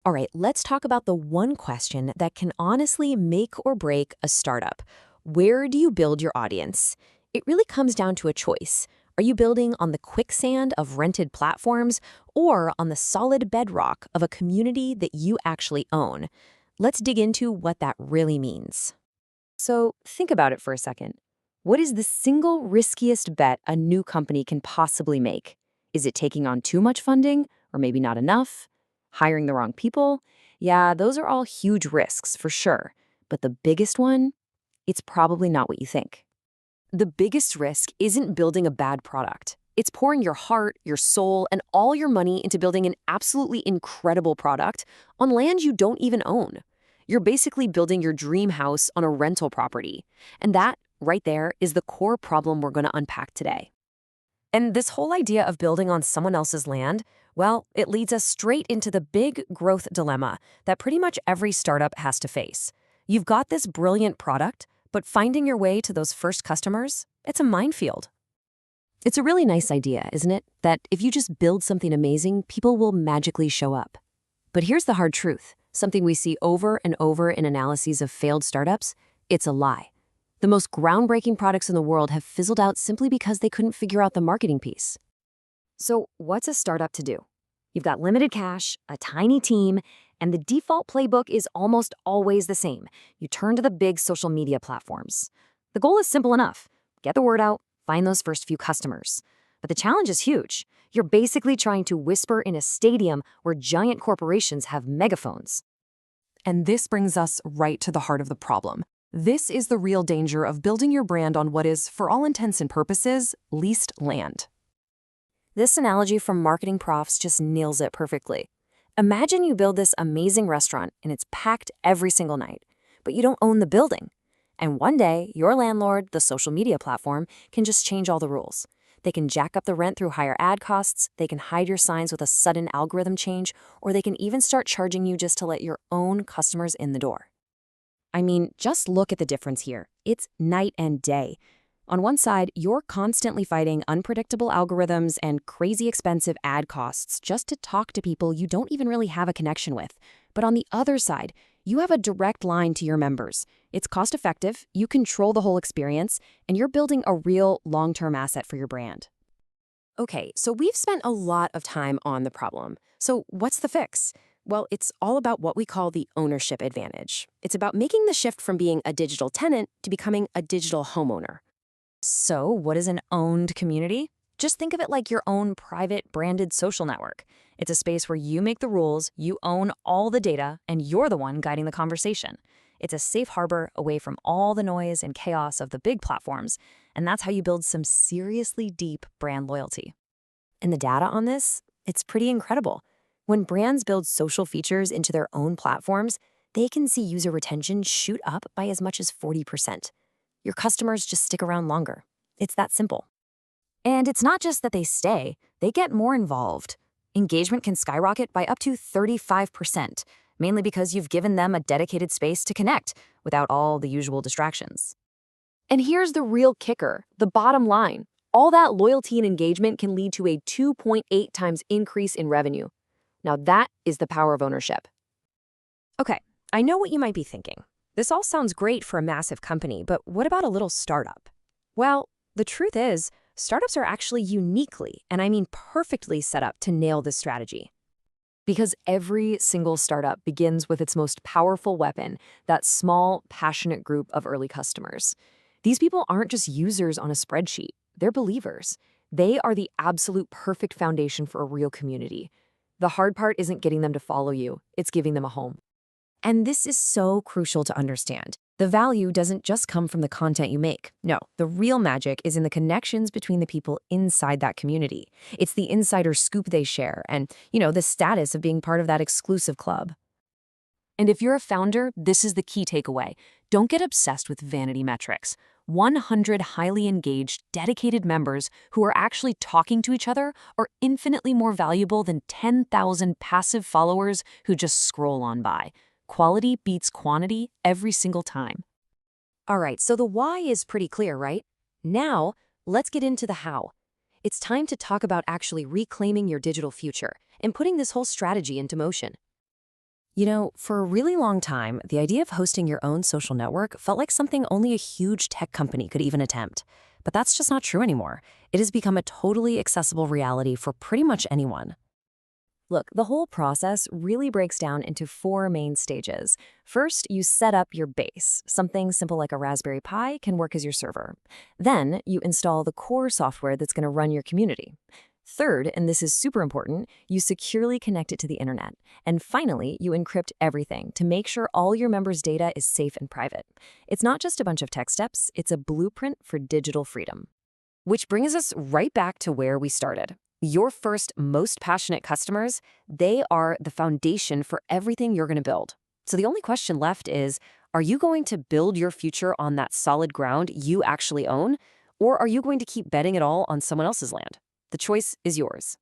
All right, let's talk about the one question that can honestly make or break a startup. Where do you build your audience? It really comes down to a choice. Are you building on the quicksand of rented platforms or on the solid bedrock of a community that you actually own? Let's dig into what that really means. So, think about it for a second. What is the single riskiest bet a new company can possibly make? Is it taking on too much funding, or maybe not enough? Hiring the wrong people? Yeah, those are all huge risks for sure. But the biggest one? It's probably not what you think. The biggest risk isn't building a bad product. It's pouring your heart, your soul, and all your money into building an absolutely incredible product on land you don't even own. You're basically building your dream house on a rental property. And that, right there, is the core problem we're going to unpack today. And this whole idea of building on someone else's land, well, it leads us straight into the big growth dilemma that pretty much every startup has to face. You've got this brilliant product, but finding your way to those first customers, it's a minefield. It's a really nice idea, isn't it? That if you just build something amazing, people will magically show up. But here's the hard truth, something we see over and over in analyses of failed startups. It's a lie. The most groundbreaking products in the world have fizzled out simply because they couldn't figure out the marketing piece. So what's a startup to do? You've got limited cash, a tiny team, and the default playbook is almost always the same. You turn to the big social media platforms. The goal is simple enough. Get the word out, find those first few customers. But the challenge is huge. You're basically trying to whisper in a stadium where giant corporations have megaphones. And this brings us right to the heart of the problem. This is the real danger of building your brand on what is, for all intents and purposes, leased land. This analogy from marketing profs just nails it perfectly. Imagine you build this amazing restaurant and it's packed every single night, but you don't own the building. And one day, your landlord, the social media platform, can just change all the rules. They can jack up the rent through higher ad costs, they can hide your signs with a sudden algorithm change, or they can even start charging you just to let your own customers in the door. I mean, just look at the difference here. It's night and day. On one side, you're constantly fighting unpredictable algorithms and crazy expensive ad costs just to talk to people you don't even really have a connection with. But on the other side, you have a direct line to your members. It's cost-effective, you control the whole experience, and you're building a real long-term asset for your brand. Okay, so we've spent a lot of time on the problem. So what's the fix? Well, it's all about what we call the ownership advantage. It's about making the shift from being a digital tenant to becoming a digital homeowner. So, what is an owned community? Just think of it like your own private branded social network. It's a space where you make the rules, you own all the data, and you're the one guiding the conversation. It's a safe harbor away from all the noise and chaos of the big platforms, and that's how you build some seriously deep brand loyalty. And the data on this? It's pretty incredible. When brands build social features into their own platforms, they can see user retention shoot up by as much as 40%. Your customers just stick around longer. It's that simple. And it's not just that they stay, they get more involved. Engagement can skyrocket by up to 35%, mainly because you've given them a dedicated space to connect without all the usual distractions. And here's the real kicker, the bottom line. All that loyalty and engagement can lead to a 2.8 times increase in revenue. Now that is the power of ownership. Okay, I know what you might be thinking. This all sounds great for a massive company, but what about a little startup? Well, the truth is, startups are actually uniquely, and I mean perfectly set up to nail this strategy. Because every single startup begins with its most powerful weapon, that small, passionate group of early customers. These people aren't just users on a spreadsheet, they're believers. They are the absolute perfect foundation for a real community. The hard part isn't getting them to follow you, it's giving them a home. And this is so crucial to understand. The value doesn't just come from the content you make. No, the real magic is in the connections between the people inside that community. It's the insider scoop they share and, the status of being part of that exclusive club. And if you're a founder, this is the key takeaway. Don't get obsessed with vanity metrics. 100 highly engaged, dedicated members who are actually talking to each other are infinitely more valuable than 10,000 passive followers who just scroll on by. Quality beats quantity every single time. All right, so the why is pretty clear, right? Now, let's get into the how. It's time to talk about actually reclaiming your digital future and putting this whole strategy into motion. For a really long time, the idea of hosting your own social network felt like something only a huge tech company could even attempt. But that's just not true anymore. It has become a totally accessible reality for pretty much anyone. Look, the whole process really breaks down into 4 main stages. First, you set up your base. Something simple like a Raspberry Pi can work as your server. Then, you install the core software that's going to run your community. Third, and this is super important, you securely connect it to the internet. And finally, you encrypt everything to make sure all your members' data is safe and private. It's not just a bunch of tech steps, it's a blueprint for digital freedom. Which brings us right back to where we started. Your first, most passionate customers, they are the foundation for everything you're going to build. So the only question left is, are you going to build your future on that solid ground you actually own, or are you going to keep betting it all on someone else's land? The choice is yours.